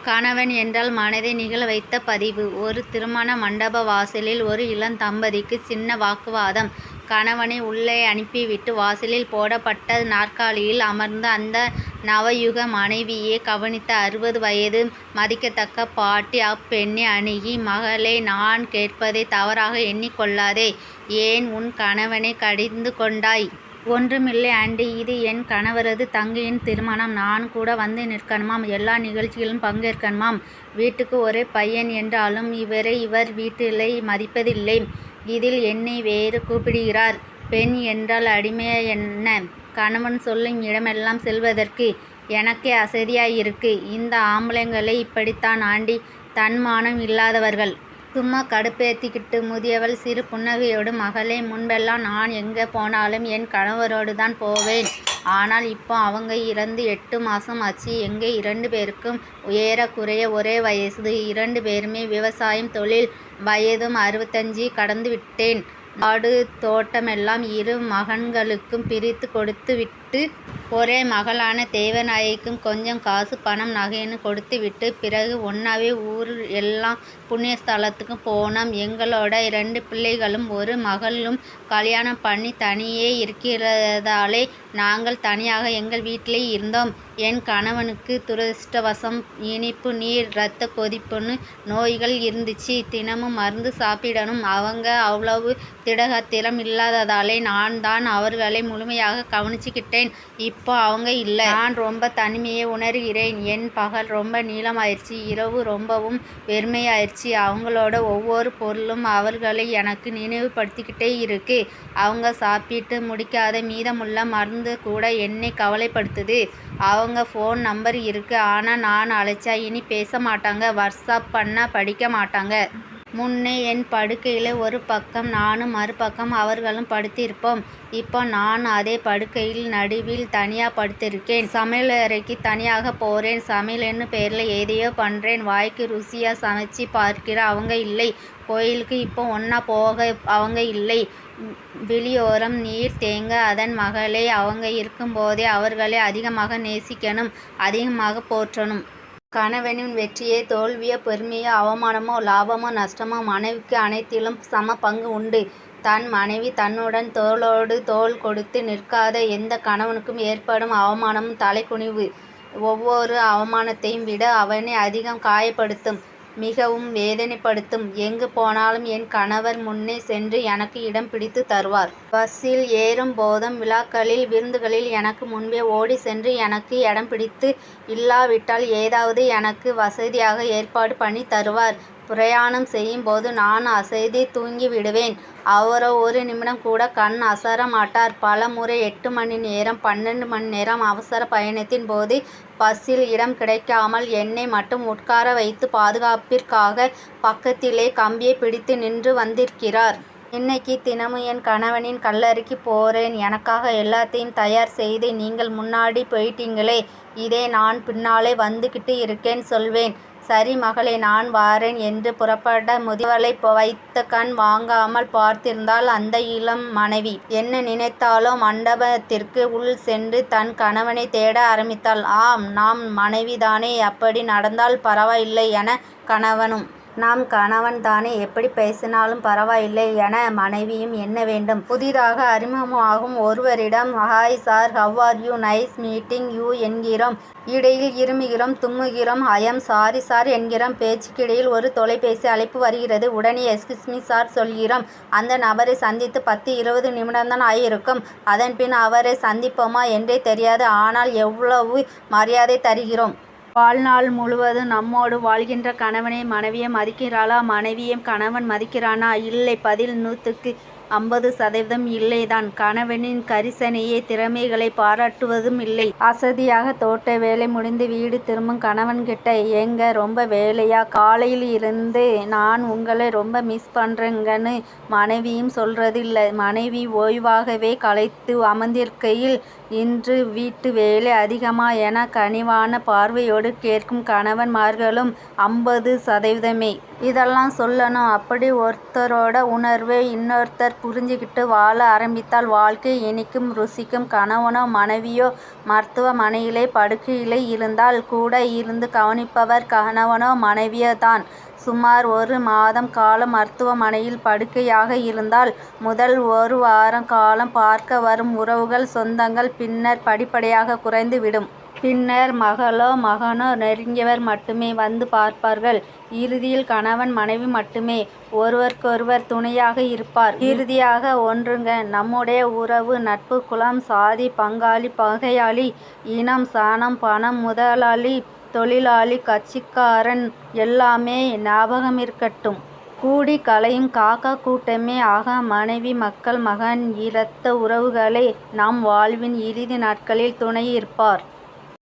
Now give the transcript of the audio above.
கணவன் என்றால் மனதை நிகழ வைத்த பதிவு. ஒரு திருமண மண்டப வாசலில் ஒரு இளந்தம்பதிக்கு சின்ன வாக்குவாதம். கணவனை உள்ளே அனுப்பிவிட்டு வாசலில் போடப்பட்ட நாற்காலியில் அமர்ந்த அந்த நவயுக மனைவியை கவனித்த 60 வயது மதிக்கத்தக்க பாட்டி அப்பெண்ணை அணுகி, மகளே, நான் கேட்பதை தவறாக எண்ணிக்கொள்ளாதே. ஏன் உன் கணவனை கடிந்து கொண்டாய்? ஒன்றுமில்லை ஆண்டி, இது என் கணவரது தங்கையின் திருமணம். நான் கூட வந்து நிற்கணுமாம், எல்லா நிகழ்ச்சிகளிலும் பங்கேற்கணுமாம். வீட்டுக்கு ஒரே பையன் என்றாலும் இவர் வீட்டிலை மதிப்பதில்லை. இதில் என்னை வேறு கூப்பிடுகிறார். பெண் என்றால் அடிமையா என்ன? கணவன் சொல்லும் இடமெல்லாம் செல்வதற்கு எனக்கே அசதியாயிருக்கு. இந்த ஆம்பளைங்களே இப்படித்தான் ஆண்டி, தன்மானம் இல்லாதவர்கள். சும்மா கடுப்பேத்திக்கிட்டு முதியவள் சிறு புன்னகையோடு, மகளே, முன்பெல்லாம் நான் எங்கே போனாலும் என் கணவரோடு தான் போவேன். ஆனால் இப்போ அவங்க இறந்து 8 மாதம் ஆச்சு. எங்கே 2 பேருக்கும் ஏறக்குறைய ஒரே வயசு. 2 பேருமே விவசாயம் தொழில். வயதும் 65 கடந்து விட்டேன். காடு தோட்டமெல்லாம் 2 மகன்களுக்கும் பிரித்து கொடுத்து விட்டு, ஒரே மகளான தேவநாயகிக்கும் கொஞ்சம் காசு பணம் நகைன்னு கொடுத்து விட்டு, பிறகு ஒன்றாவே ஊர் எல்லாம் புண்ணியஸ்தலத்துக்கும் போனோம். எங்களோட 2 பிள்ளைகளும் ஒரு மகளும் கல்யாணம் பண்ணி தனியே இருக்கிறதாலே நாங்கள் தனியாக எங்கள் வீட்டிலே இருந்தோம். என் கணவனுக்கு துரதிர்ஷ்டவசம் இனிப்பு நீர் இரத்த கொதிப்புன்னு நோய்கள் இருந்துச்சு. தினமும் மருந்து சாப்பிடணும். அவங்க அவ்வளவு திடகாத்திரம் இல்லாததாலே நான் தான் அவர்களை முழுமையாக கவனிச்சுக்கிட்டேன். இப்போ அவங்க இல்லை. நான் ரொம்ப தனிமையை உணர்கிறேன். என் பகல் ரொம்ப நீளமாயிருச்சு, இரவு ரொம்பவும் வெறுமையாயிருச்சு. அவங்களோட ஒவ்வொரு பொருளும் அவர்களை எனக்கு நினைவுபடுத்திக்கிட்டே இருக்கு. அவங்க சாப்பிட்டு முடிக்காத மீதமுள்ள மருந்து கூட என்னை கவலைப்படுத்துது. அவங்க ஃபோன் நம்பர் இருக்கு, ஆனால் நான் அழைச்சா இனி பேச மாட்டாங்க. வாட்ஸ்அப் பண்ண படிக்க மாட்டாங்க. முன்னே என் படுக்கையில் ஒரு பக்கம் நானும் மறுபக்கம் அவர்களும் படுத்திருப்போம். இப்போ நான் அதே படுக்கையில் நடுவில் தனியாக படுத்திருக்கேன். சமையலறைக்கு தனியாக போகிறேன். சமையல்னு பேரில் எதையோ பண்ணுறேன். வாய்க்கு ருசியாக சமைச்சு பார்க்கிற அவங்க இல்லை. கோயிலுக்கு இப்போ ஒன்றா போக அவங்க இல்லை. வெளியோரம் நீர் தேங்க அதன் மகளே, அவங்க இருக்கும்போதே அவர்களை அதிகமாக நேசிக்கணும், அதிகமாக போற்றணும். கணவனின் வெற்றியே தோல்வியோ பெருமையோ அவமானமோ லாபமோ நஷ்டமோ மனைவிக்கு அனைத்திலும் சம பங்கு உண்டு. தன் மனைவி தன்னுடன் தோளோடு தோள் கொடுத்து நிற்காத எந்த கணவனுக்கும் ஏற்படும் அவமானமும் தலைக்குனிவு ஒவ்வொரு அவமானத்தையும் விட அவனை அதிகம் காயப்படுத்தும், மிகவும் வேதனைப்படுத்தும். எங்கு போனாலும் என் கணவர் முன்னே சென்று எனக்கு இடம் பிடித்து தருவார். பஸ்ஸில் ஏறும் போதும் விழாக்களில் விருந்துகளில் எனக்கு முன்பே ஓடி சென்று எனக்கு இடம் பிடித்து, இல்லாவிட்டால் ஏதாவது எனக்கு வசதியாக ஏற்பாடு பண்ணி தருவார். பிரயாணம் செய்யும் போது நான் அசதி தூங்கி விடுவேன். அவரோ ஒரு நிமிடம் கூட கண் அசர மாட்டார். பல முறை 8 மணி நேரம் 12 மணி நேரம் அவசர பயணத்தின் போது பஸ்ஸில் இடம் கிடைக்காமல் என்னை மட்டும் உட்கார வைத்து பாதுகாப்பிற்காக பக்கத்திலே கம்பியை பிடித்து நின்று வந்திருக்கிறார். இன்னைக்கு தினமும் என் கணவனின் கல்லறைக்கு போகிறேன். எனக்காக எல்லாத்தையும் தயார் செய்து, நீங்கள் முன்னாடி போயிட்டீங்களே, இதே நான் பின்னாலே வந்துக்கிட்டு இருக்கேன் சொல்வேன். சரி மகளே, நான் வாரேன் என்று புறப்பட முதியவளை வைத்த கண் வாங்காமல் பார்த்திருந்தாள் அந்த இளம் மனைவி. என்ன நினைத்தாலோ மண்டபத்திற்கு உள் சென்று தன் கணவனை தேட ஆரம்பித்தாள். ஆம், நாம் மனைவிதானே, அப்படி நடந்தால் பரவாயில்லை என கணவனும், நாம் கணவன் தானே, எப்படி பேசினாலும் பரவாயில்லை என மனைவியும் எண்ண வேண்டும். புதிதாக அறிமுகமாகும் ஒருவரிடம் hi sir, how are you, nice meeting you என்கிறோம். இடையில் இருமுகிறோம், தும்முகிறோம், ஐயம் சாரி சார் என்கிறோம். பேச்சுக்கிடையில் ஒரு தொலைபேசி அழைப்பு வருகிறது. உடனே எஸ்கியூஸ் மீ சார் சொல்கிறோம். அந்த நபரை சந்தித்து 10-20 நிமிடம்தான் ஆகியிருக்கும். அதன்பின் அவரை சந்திப்போமா என்றே தெரியாது. ஆனால் எவ்வளவு மரியாதை தருகிறோம். வாழ்நாள் முழுவதும் நம்மோடு வாழ்கின்ற கணவனை மனைவியை மதிக்கிறாளா? மனைவியை கணவன் மதிக்கிறானா? இல்லை. பதில் 150% இல்லைதான். கணவனின் கரிசனையை திறமைகளை பாராட்டுவதும் இல்லை. அசதியாக தோட்ட வேலை முடிந்து வீடு திரும்பும் கணவன்கிட்ட, ஏங்க ரொம்ப வேலையா, காலையில் இருந்து நான் உங்களை ரொம்ப மிஸ் பண்ணுறேங்கன்னு மனைவியும் சொல்றதில்லை. மனைவி ஓய்வாகவே களைத்து அமர்ந்திருக்கையில் இன்று வீட்டு வேலை அதிகமா என கனிவான பார்வையோடு கேட்கும் கணவன்மார்களும் 50%. இதெல்லாம் சொல்லணும். அப்படி ஒருத்தரோட உணர்வை இன்னொருத்தர் புரிஞ்சுக்கிட்டு வாழ ஆரம்பித்தால் வாழ்க்கை இனிக்கும் ருசிக்கும். கணவனோ மனைவியோ மருத்துவமனையிலே படுக்கையிலே இருந்தால் கூட இருந்து கவனிப்பவர் கணவனோ மனைவியோ தான். சுமார் 1 மாதம் காலம் மருத்துவமனையில் படுக்கையாக இருந்தால் முதல் 1 வாரம் காலம் பார்க்க வரும் உறவுகள் சொந்தங்கள் பின்னர் படிப்படியாக குறைந்து விடும். பின்னர் மகளோ மகனோ நெருங்கியவர் மட்டுமே வந்து பார்ப்பார்கள். இறுதியில் கணவன் மனைவி மட்டுமே ஒருவருக்கொருவர் துணையாக இருப்பார். இறுதியாக ஒன்றுங்க, நம்முடைய உறவு நட்பு குலம் சாதி பங்காளி பகையாளி இனம் சாணம் பணம் முதலாளி தொழிலாளி கட்சிக்காரன் எல்லாமே ஞாபகம் இருக்கட்டும். கூடி கலையும் காக்கா கூட்டமே ஆக மனைவி மக்கள் மகன் இரத்த உறவுகளே நம் வாழ்வின் இறுதி நாட்களில் துணை இருப்பார்.